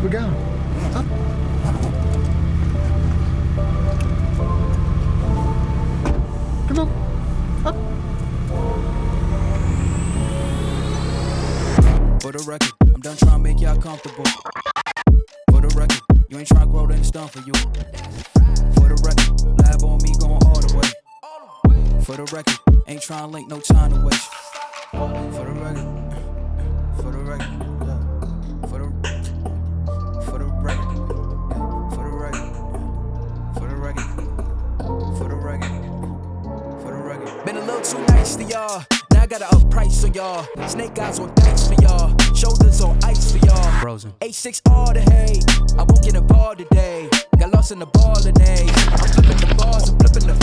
We're going. Up. Come on. Up. For the record, I'm done trying to make y'all comfortable. For the record, you ain't trying to grow, then it's done for you. For the record, lab on me going all the way. For the record, ain't trying to link, no time to waste. For the record, for the record, yeah. For the record, for the record, for the record, for the record, for the record. Been a little too nice to y'all. Now I gotta up price on y'all. Snake eyes on dice for y'all. Shoulders on ice for y'all. Frozen. H6 all the hate. I won't get involved today. Got lost in the ball and A. I'm flipping the bars and flipping the.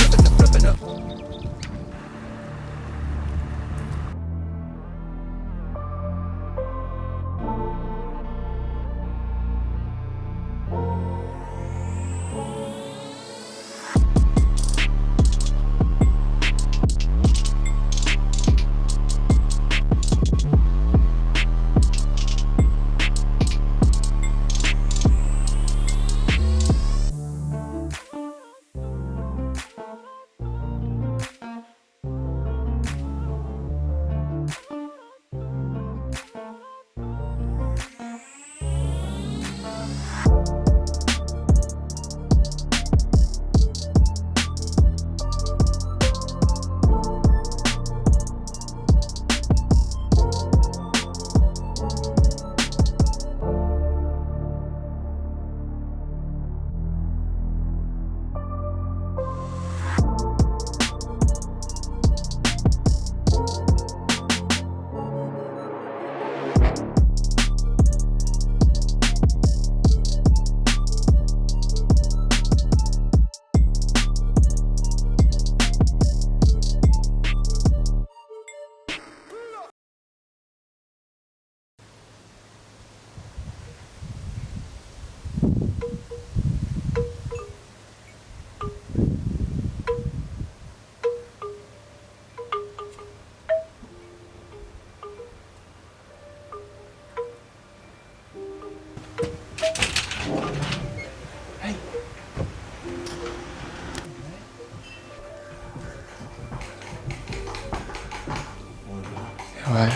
How are you?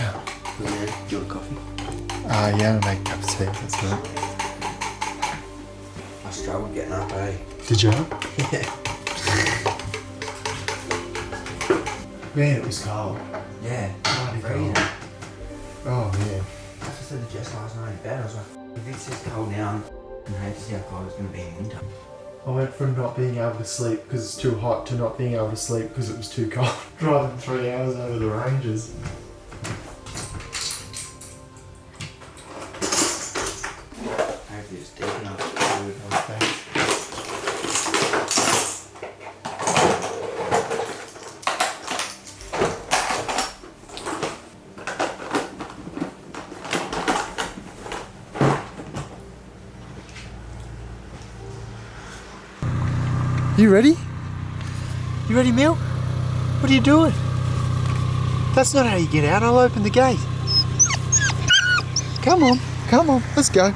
Yeah, do you want coffee? Yeah, I make a cup of tea, that's all right. I struggled getting up, eh? Did you? Yeah. Man, it was cold. Yeah. Bloody Freezing. cold. Oh, man. As I said to Jess last night in bed, I was like, if it's this cold now, I hate to see how cold it's going to be in winter. I went from not being able to sleep because it's too hot to not being able to sleep because it was too cold. Driving 3 hours over the ranges. Hopefully it's deep enough to do it. Thanks. You ready? You ready, Mel? What are you doing? That's not how you get out. I'll open the gate. Come on, let's go.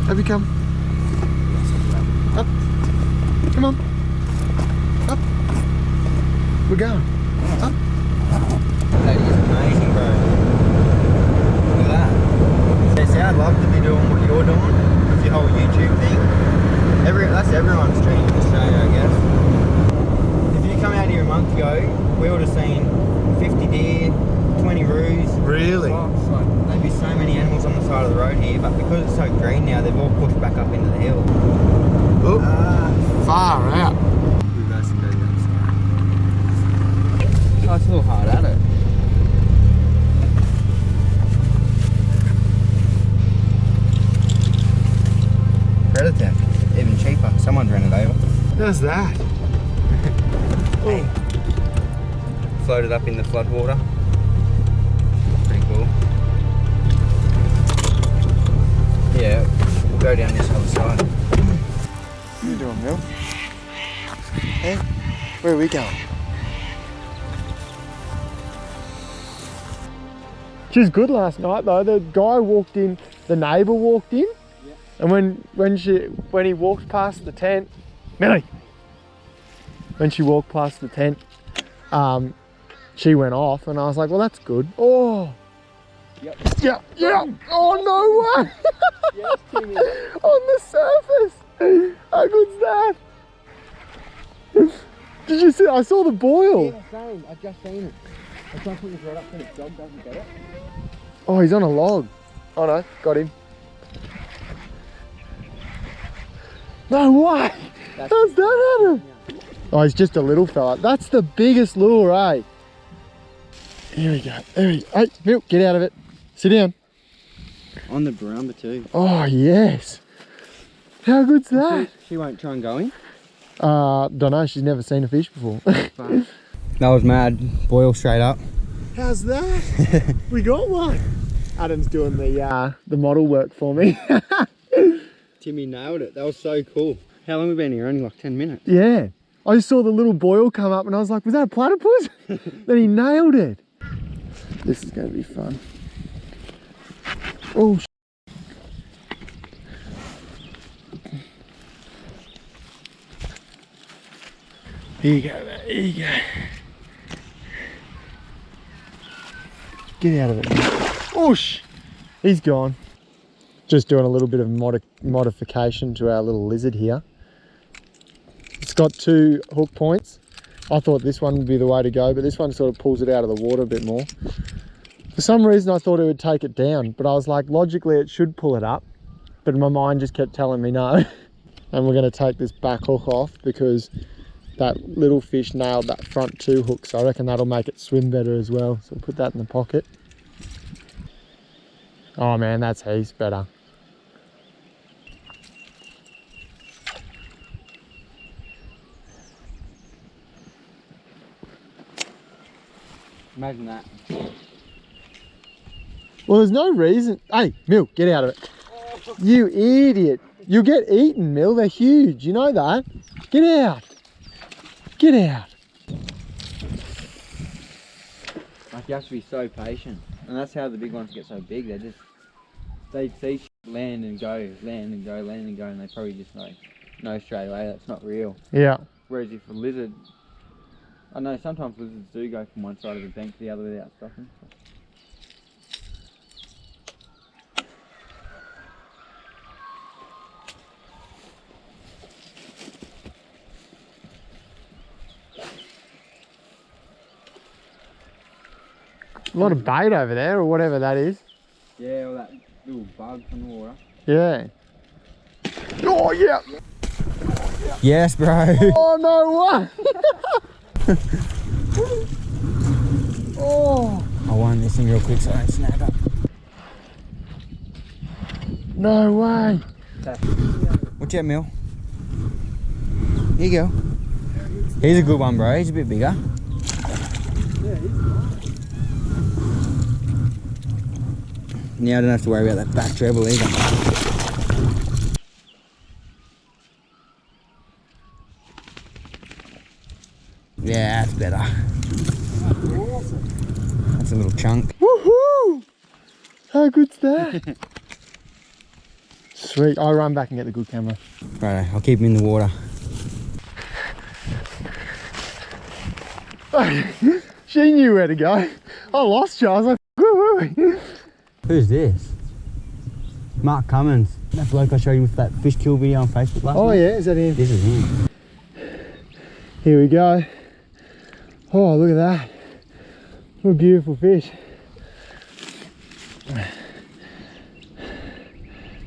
Have you come? Up. Come on. Up. We're going. Up. That is amazing, bro. Look at that. See, I'd love to be doing what you're doing with your whole YouTube thing. That's everyone's dream in Australia, I guess. If you come out here a month ago, we would have seen 50 deer, 20 roos. Really? There'd be so many animals on the side of the road here, but because it's so green now, they've all pushed back up into the hill. Oh, far out. We guys can go down the side. Oh, it's a little hard at it. Predator, even cheaper. Someone's ran it over. How's that? Hey. Floated up in the floodwater. Pretty cool. Yeah, we'll go down this other side. What are you doing, Mel? Hey, where are we going? She was good last night though. The guy walked in, the neighbour walked in, Yeah. and when he walked past the tent, Millie, when she walked past the tent, she went off, and I was like, well, that's good. Oh. Yep. Yeah. Oh no way. Yes, Timmy. On the surface. How good's that? Did you see? I saw the boil. Yeah, same. I just seen it. I tried putting this right up so the dog doesn't get it. Oh, he's on a log. Oh no, got him. No way. How's that, Adam? Oh, he's just a little fella. That's the biggest lure, eh? Here we go. Hey, Milt, get out of it. Sit down. On the Barambah too. Oh, yes. How good's that? She won't try and go in? Don't know. She's never seen a fish before. That was mad. Boil straight up. How's that? We got one. Adam's doing the model work for me. Timmy nailed it. That was so cool. How long have we been here? Only like 10 minutes. Yeah. I just saw the little boil come up and I was like, was that a platypus? Then he nailed it. This is going to be fun. Oh, here you go, mate. Here you go. Get out of it. Oh, he's gone. Just doing a little bit of modification to our little lizard here. It's got 2 hook points. I thought this one would be the way to go, but this one sort of pulls it out of the water a bit more. For some reason I thought it would take it down, but I was like, logically it should pull it up, but my mind just kept telling me no. And we're going to take this back hook off because that little fish nailed that front 2 hooks. So I reckon that'll make it swim better as well. So we'll put that in the pocket. Oh man, that's heaps better. Imagine that. Well, there's no reason. Hey, Mill, get out of it. You idiot. You'll get eaten, Mill. They're huge. You know that. Get out. Get out. Like, you have to be so patient. And that's how the big ones get so big. They see land and go, land and go, land and go, and they probably just know straight away that's not real. Yeah. Whereas if a lizard, I know sometimes lizards do go from one side of the bank to the other without stopping. A lot of bait over there, or whatever that is. Yeah, all that little bug from the water. Yeah. Oh, yeah. Yes, bro. Oh, no way. Oh. I wind this thing real quick so I don't snap up. No way. Watch out, Mill. Here you go. He's a good one, bro. He's a bit bigger. Now I don't have to worry about that back treble either. Yeah, that's better. That's a little chunk. Woohoo! How good's that? Sweet. I'll run back and get the good camera. Right, I'll keep him in the water. She knew where to go. I lost you. I was like, woo. Who's this? Mark Cummins. That bloke I showed you with that fish kill video on Facebook last night. Oh yeah, is that him? This is him. Here we go. Oh, look at that. What a beautiful fish.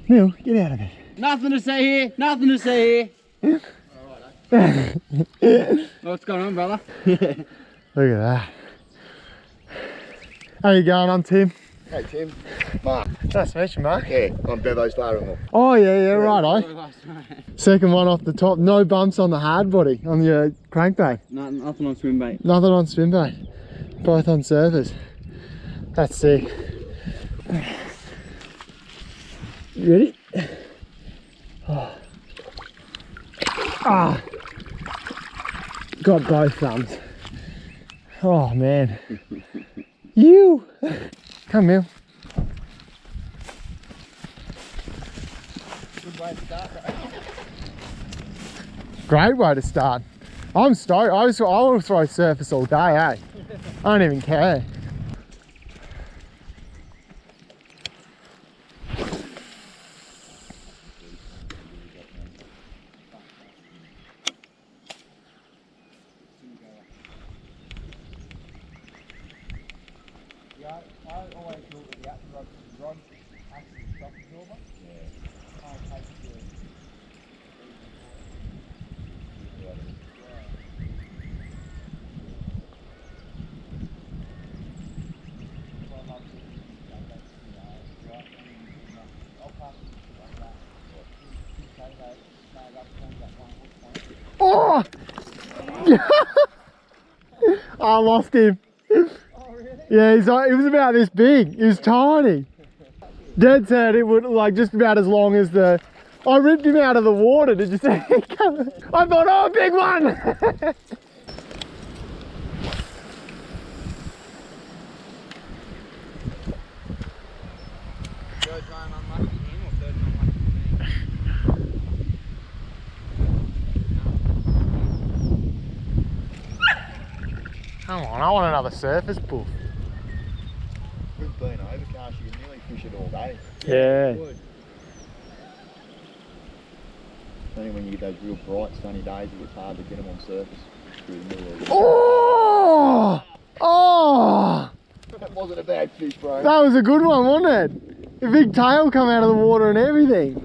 Neil, get out of it. Nothing to say here. Nothing to say here. What's going on, brother? Look at that. How you going? I'm Tim. Hey Tim, Mark. Nice to meet you, Mark. Yeah, I'm Bevo's father-in-law. Oh yeah, right, Second one off the top. No bumps on the hard body, on your crankbait. Nothing on swim bait. Nothing on swim bait. Both on surfers. That's sick. You ready? Oh. Ah. Got both thumbs. Oh man. You. Come, Mill. Good way to start, bro. Great way to start. I'm stoked. I will throw surface all day, eh? I don't even care. Oh! I lost him. Oh, really? Yeah, he was about this big. He was tiny. Dad said it would like just about as long as the... I ripped him out of the water. Did you see? I thought, oh, big one! Third time unlucky him or third time unlucky me? Come on, I want another surface bull. We've been overcast, you can nearly fish it all day. Yeah. Good. Only when you get those real bright sunny days, it gets hard to get them on surface through the middle of the Oh! Oh! That wasn't a bad fish, bro. That was a good one, wasn't it? The big tail come out of the water and everything.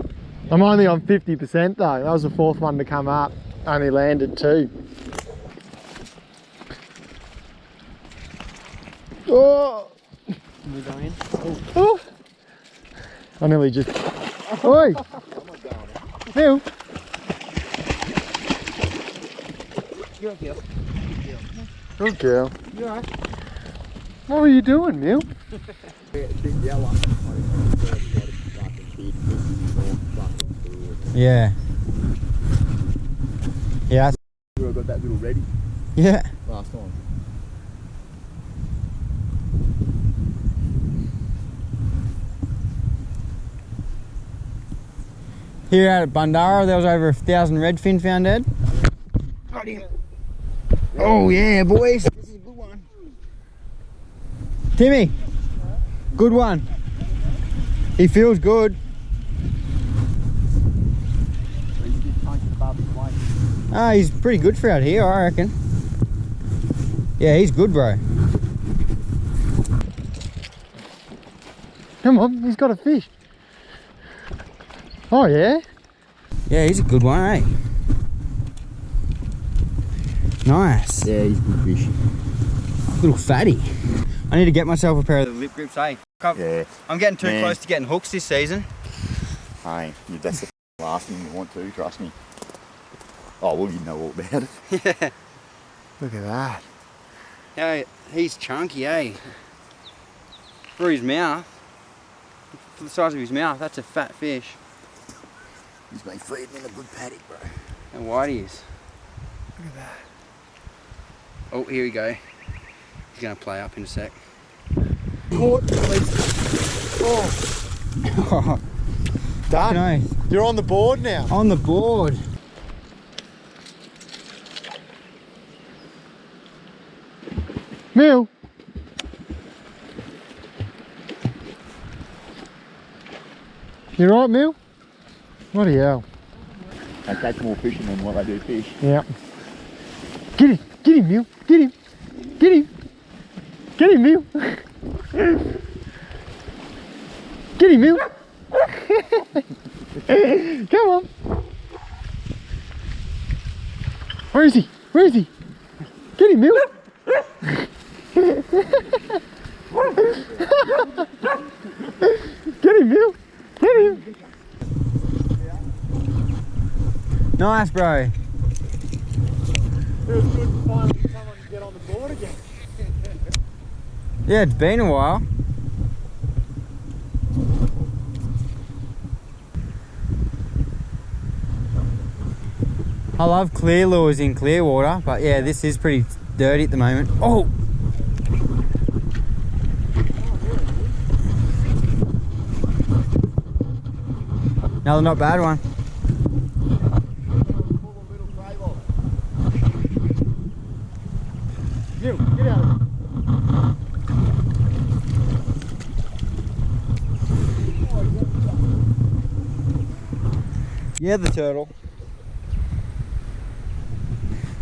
I'm only on 50% though. That was the fourth one to come up. Only landed 2. Oh! We go in. Oh! I nearly just... Oi! Phil! You're a girl. Good girl. You alright? What were you doing, Mill? Big yellow. Yeah. Yeah. I got that little ready Yeah. last time. Here out at Bundara, there was over 1,000 redfin found dead. Got him. Oh yeah, boys. This is a good one. Timmy, good one. He feels good. Ah, he's pretty good for out here, I reckon. Yeah, he's good, bro. Come on, he's got a fish. Oh yeah? Yeah, he's a good one, eh? Nice. Yeah, he's a good fish. Little fatty. I need to get myself a pair of the lip grips, eh? Yeah. I'm getting too Man. close to getting hooks this season. Hey, that's the last thing you want to, trust me. Oh, well, you know all about it. Yeah. Look at that. Yeah, he's chunky, eh? For his mouth. For the size of his mouth, that's a fat fish. He's been feeding in a good paddock, bro. How wide he is. Look at that. Oh, here we go. He's going to play up in a sec. Caught, please. Oh. Done. No, You're on the board now. on the board. Mill. You right, Mill? Bloody hell. They catch more fishing than what they do fish. Yeah. Get him, Mill. Get him. Get him. Get him, Mill. Get him, Mill. Come on. Where is he? Where is he? Get him, Mill. Get him, Mill. Get him. Nice, bro. It was good to finally someone get on the board again. Yeah, it's been a while. I love clear lures in clear water, but yeah, this is pretty dirty at the moment. Oh! Another not bad one. Get out of it. Yeah, the turtle.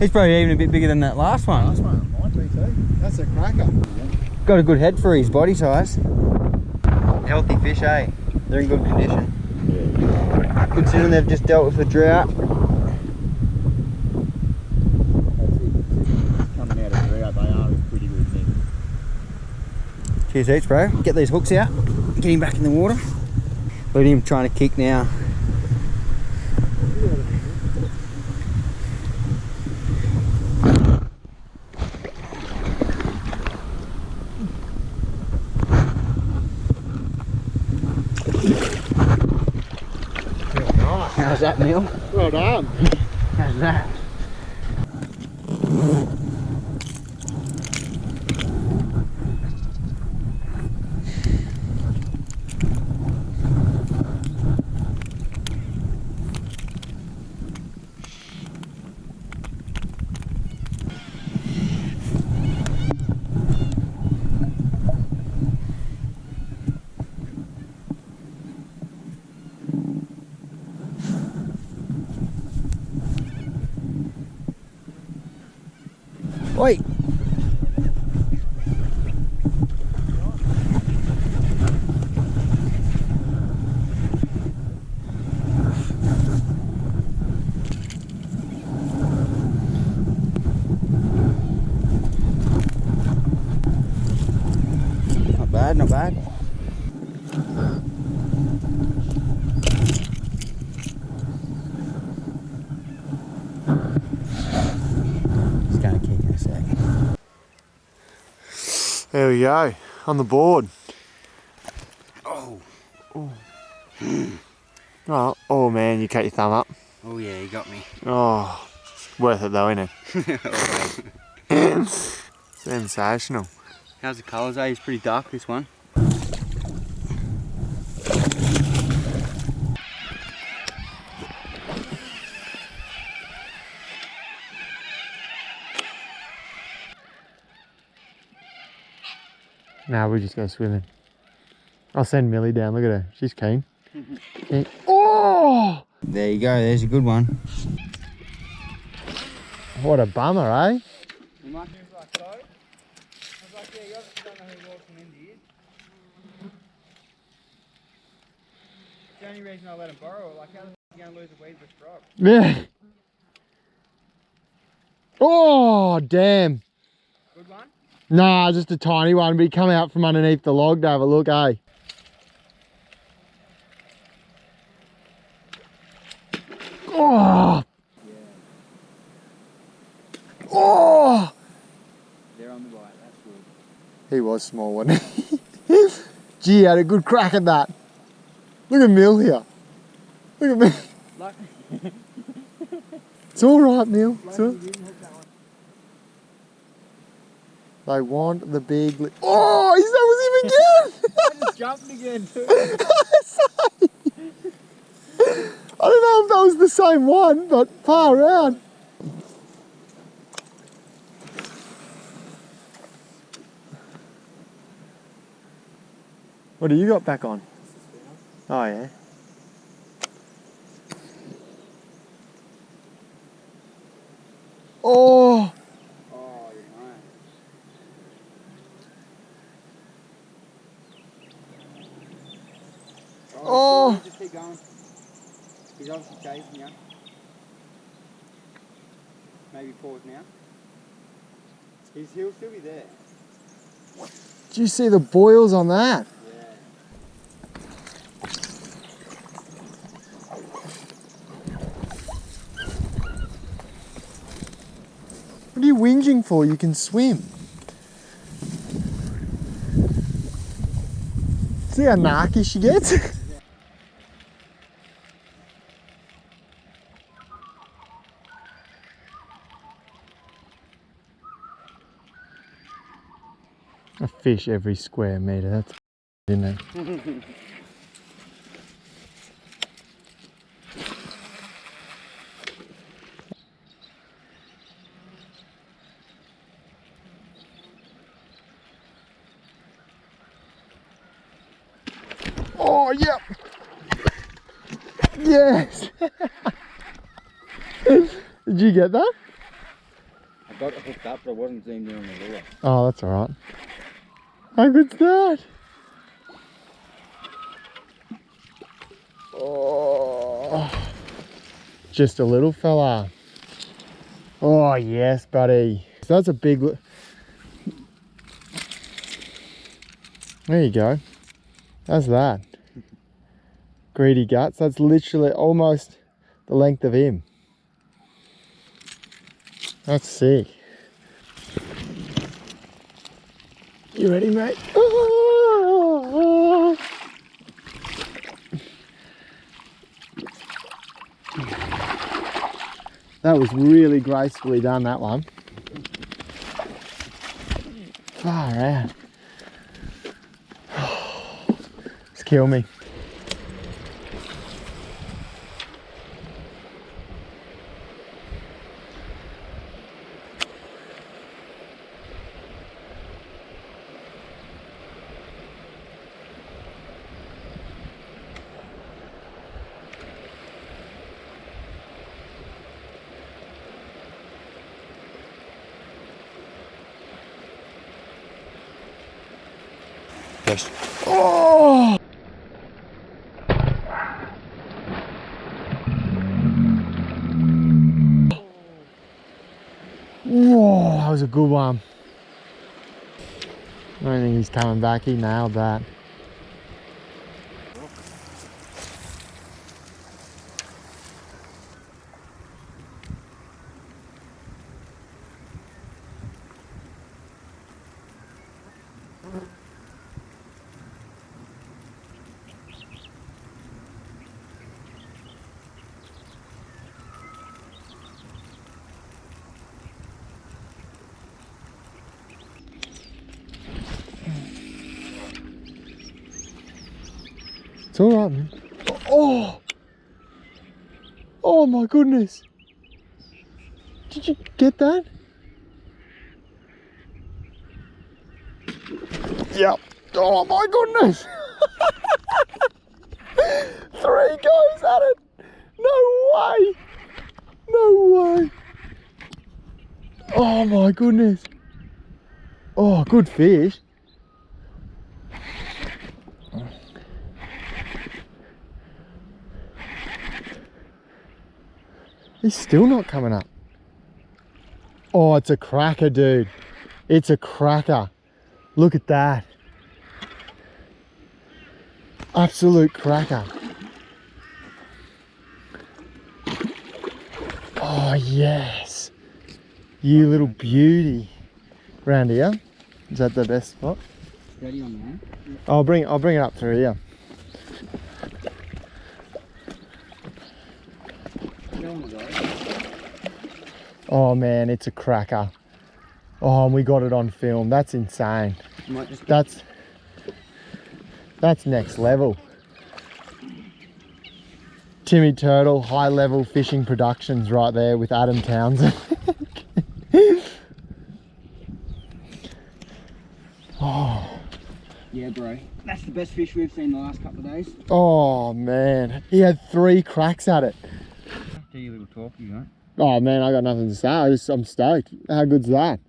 He's probably even a bit bigger than that last one. Last one might be too. That's a cracker. Got a good head for his body size. Healthy fish, eh? They're in good condition. Yeah. Considering they've just dealt with the drought. Coming out of drought, they are a pretty good thing. Cheers heaps, bro. Get these hooks out. Get him back in the water. Look at him trying to kick now. How's that, Neil? Well done. How's that? Wait. Not bad, not bad. It's gonna kick in a sec. There we go. On the board. Oh. Oh, oh man, you cut your thumb up. Oh yeah, you got me. Oh, worth it though, isn't it? Sensational. How's the colours, eh? It's pretty dark, this one. Nah, we just go swimming. I'll send Millie down. Look at her. She's keen. Oh! There you go. There's a good one. What a bummer, eh? You might do like so. I was like, yeah, you obviously don't know who walks from India. It's the only reason I let him borrow it. Like, how the f*** are you going to lose a weedless frog? Yeah. Oh, damn. Good one? Nah, just a tiny one, but he come out from underneath the log to have a look, eh? Oh! Oh! They're on the bite, that's good. He was small, wasn't he? Gee, had a good crack at that. Look at Mill here. Look at me. It's all right, Mill. They want the big... Oh, that was him again! I just jumped again too. I don't know if that was the same one, but far out. What do you got back on? Oh yeah. Oh! Oh, you're nice. Oh! Just keep going. He's obviously chasing you. Maybe pause now. He'll still be there. Do you see the boils on that? Yeah. What are you whinging for? You can swim. See how narky she gets? A fish every square metre, that's isn't it? yep. Yes. Did you get that? I got it hooked up, but I wasn't zoomed in on the lure. Oh, that's all right. How good's that? Oh, just a little fella. Oh yes, buddy. So that's a big look. There you go. That's that. Greedy guts. That's literally almost the length of him. That's sick. You ready, mate? Oh. That was really gracefully done, that one. Far out. Just kill me. Yes. Oh! Whoa, that was a good one. I don't think he's coming back. He nailed that. It's all right, man. Oh! Oh my goodness! Did you get that? Yep. Oh my goodness! 3 goes at it! No way! No way! Oh my goodness! Oh, good fish. He's still not coming up. Oh, it's a cracker, dude. It's a cracker. Look at that. Absolute cracker. Oh, yes. You little beauty. Round here. Is that the best spot? Steady on there. I'll bring it up through here. Oh man, it's a cracker. Oh, and we got it on film. That's insane. Might just That's next level. Timmy Turtle, High Level Fishing Productions right there with Adam Townsend. Oh. Yeah, bro. That's the best fish we've seen the last couple of days. Oh man, he had 3 cracks at it. Do your little talk, you know. Oh man, I got nothing to say. I'm stoked. How good's that?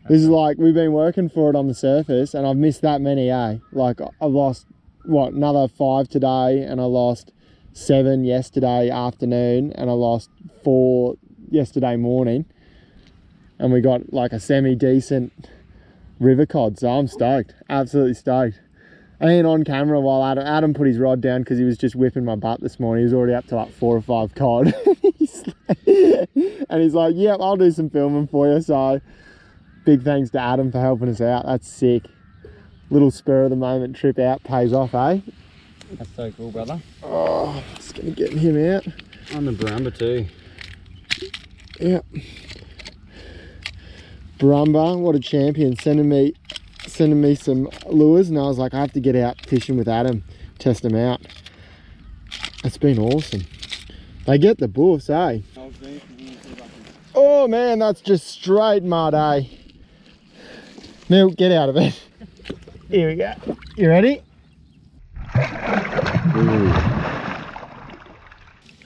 This is like, we've been working for it on the surface and I've missed that many, eh? Like I've lost, what, another 5 today, and I lost 7 yesterday afternoon, and I lost 4 yesterday morning. And we got like a semi-decent river cod, so I'm stoked. Absolutely stoked. And on camera while Adam put his rod down because he was just whipping my butt this morning. He was already up to like 4 or 5 cod. And he's like, yep, I'll do some filming for you. So big thanks to Adam for helping us out. That's sick. Little spur of the moment trip out pays off, eh? That's so cool, brother. Oh, just gonna get him out. On the Barambah too. Yep. Barambah, what a champion, sending me some lures, and I was like, I have to get out fishing with Adam, test them out. It's been awesome. They get the buffs, eh? Oh man, that's just straight mud, eh? Milk, get out of it. Here we go. You ready?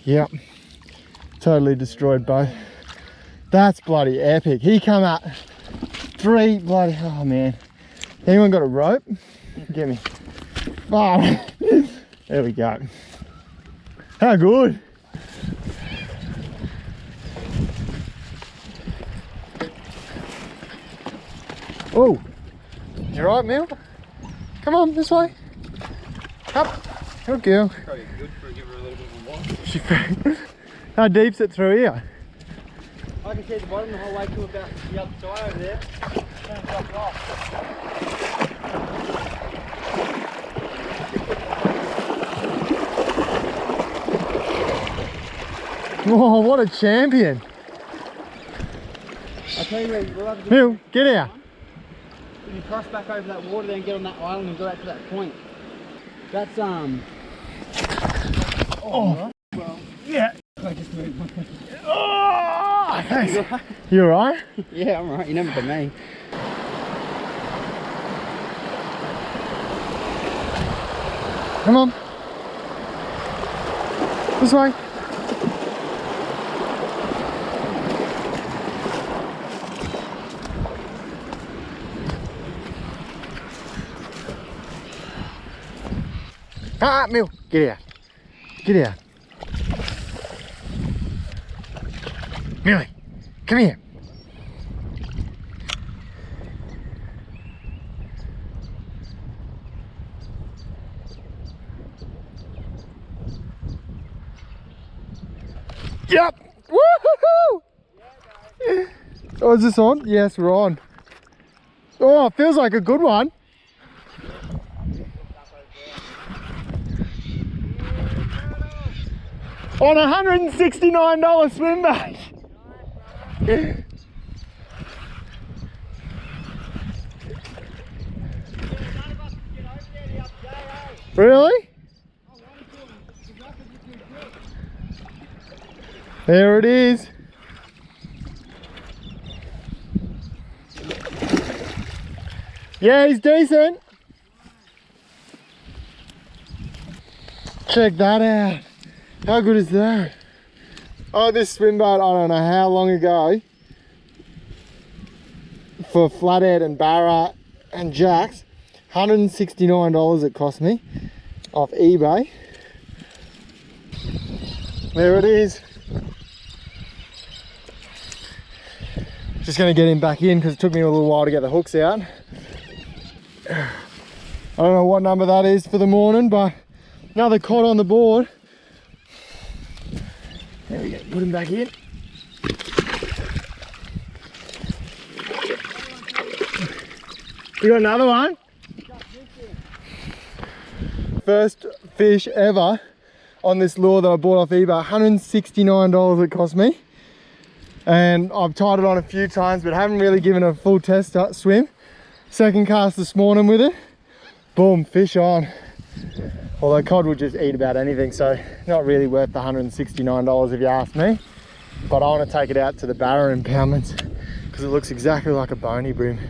Yep. Totally destroyed both. That's bloody epic. He come up 3 bloody, oh man. Anyone got a rope? Get me. Oh, there we go. How good. Oh, you right, Mel? Come on, this way. Up. Good girl. Probably good for give her a little bit of a walk. How deep's it through here? I can see the bottom the whole way to about the other side over there. Then drop it off. Oh, what a champion. I'll tell you where we'll have to Mel, get out. If you cross back over that water, then get on that island and go out to that point. That's Oh, well, yeah. I just moved my Oh, thanks. You alright? Yeah, I'm right. You never been me. Come on. This way. Ah, Mel, get out. Get out. Millie, come here. Yep. Woohoo! Oh, is this on? Yes, we're on. Oh, it feels like a good one. On a $169 swim bait. Really? There it is. Yeah, he's decent. Check that out. How good is that? Oh, this swim boat, I don't know how long ago, for flathead and barra and jacks, $169 it cost me off eBay. There it is. Just gonna get him back in because it took me a little while to get the hooks out. I don't know what number that is for the morning, but another cod on the board. There we go, put him back in. You got another one? First fish ever on this lure that I bought off eBay. $169 it cost me. And I've tied it on a few times, but haven't really given it a full test swim. Second cast this morning with it. Boom, fish on. Although cod will just eat about anything, so not really worth the $169 if you ask me. But I want to take it out to the barra impoundments because it looks exactly like a bony brim.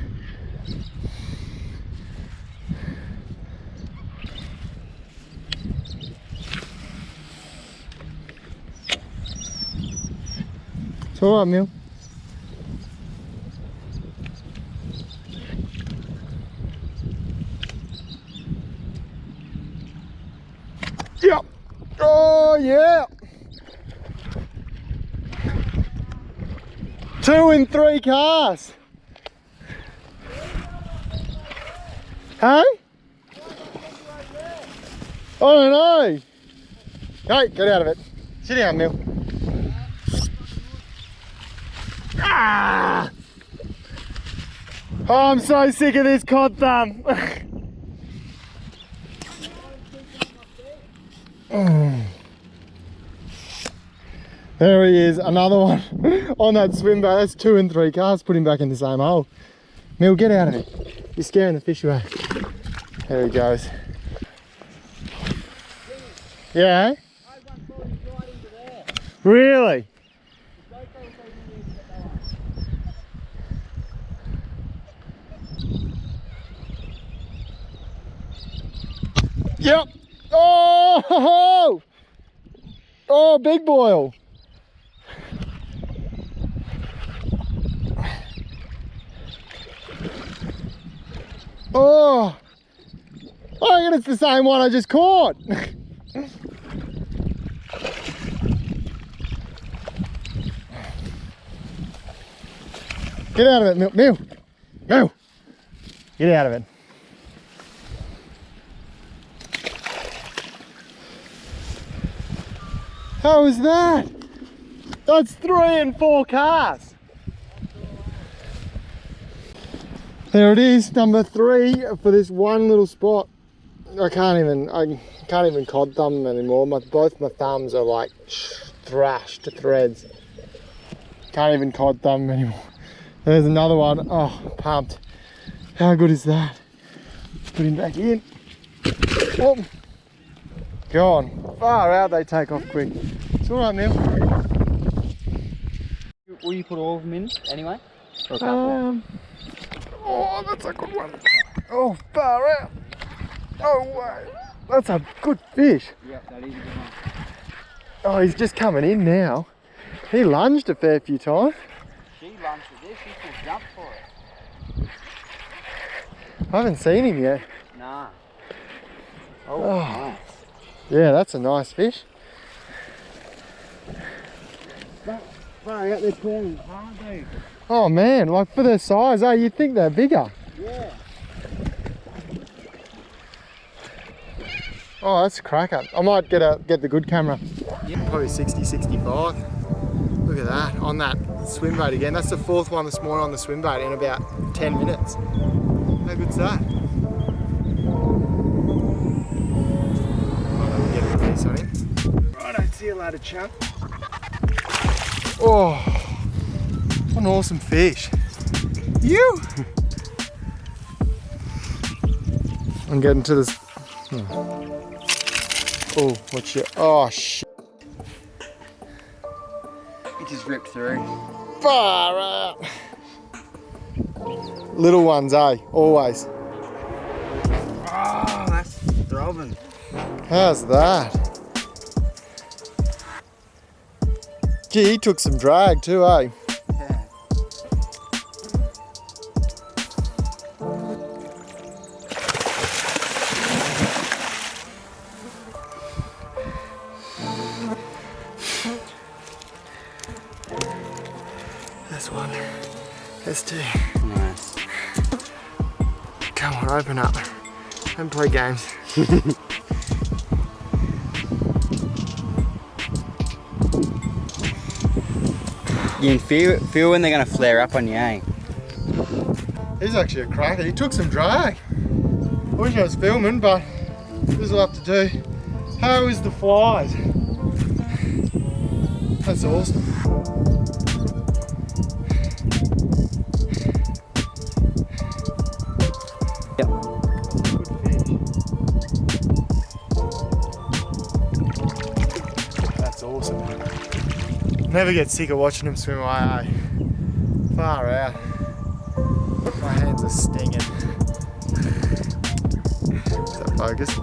It's all right, Mil. Yep. Oh yeah. 2 and 3 casts. Hey? I don't know. Hey, get out of it. Sit down, Mil. Ah! Oh, I'm so sick of this cod thumb. There he is, another one on that swim boat. That's 2 and 3 casts. Put him back in the same hole. Mil, get out of it. You're scaring the fish away. There he goes. Yeah? Really? Yep. Oh! Oh, big boil. Oh! I reckon it's the same one I just caught. Get out of it, Mew. Mew. Get out of it. How was that? That's 3 and 4 casts. There it is, number 3 for this one little spot. I can't even cod thumb them anymore. Both my thumbs are like thrashed to threads. Can't even cod thumb them anymore. There's another one. Oh, pumped. How good is that? Put him back in. Oh. Gone. Far out, they take off quick. It's all right, Neil. Will you put all of them in anyway? Oh, that's a good one. Oh, far out. Oh, way. That's a good fish. Yeah, that is a good one. Oh, he's just coming in now. He lunged a fair few times. She lunged at this, she will jump for it. I haven't seen him yet. Nah. Oh. Nice. Yeah, that's a nice fish. Far out, they're clearing hard, dude. Oh man, like for their size, you'd think they're bigger. Yeah. Oh, that's a cracker. I might get the good camera. Yeah. Probably 60, 65. Look at that, on that swim bait again. That's the 4th one this morning on the swim bait in about 10 minutes. How good's that? Get a release on him. Righto, see you later, chap. Oh, what an awesome fish. You! I'm getting to this. Oh, what's your. Oh, shit. It just ripped through. Far out. Little ones, eh? Always. Oh, that's throbbing. How's that? Gee, he took some drag too, eh? Yeah. That's one. There's 2. Nice. Come on, open up. Don't play games. You can feel when they're going to flare up on you, eh? He's actually a cracker. He took some drag. I wish I was filming, but this will have to do. How is the flies? That's awesome. Yep. Good fish. That's awesome. Never get sick of watching him swim away, eh? Far out. My hands are stinging. Is that focused?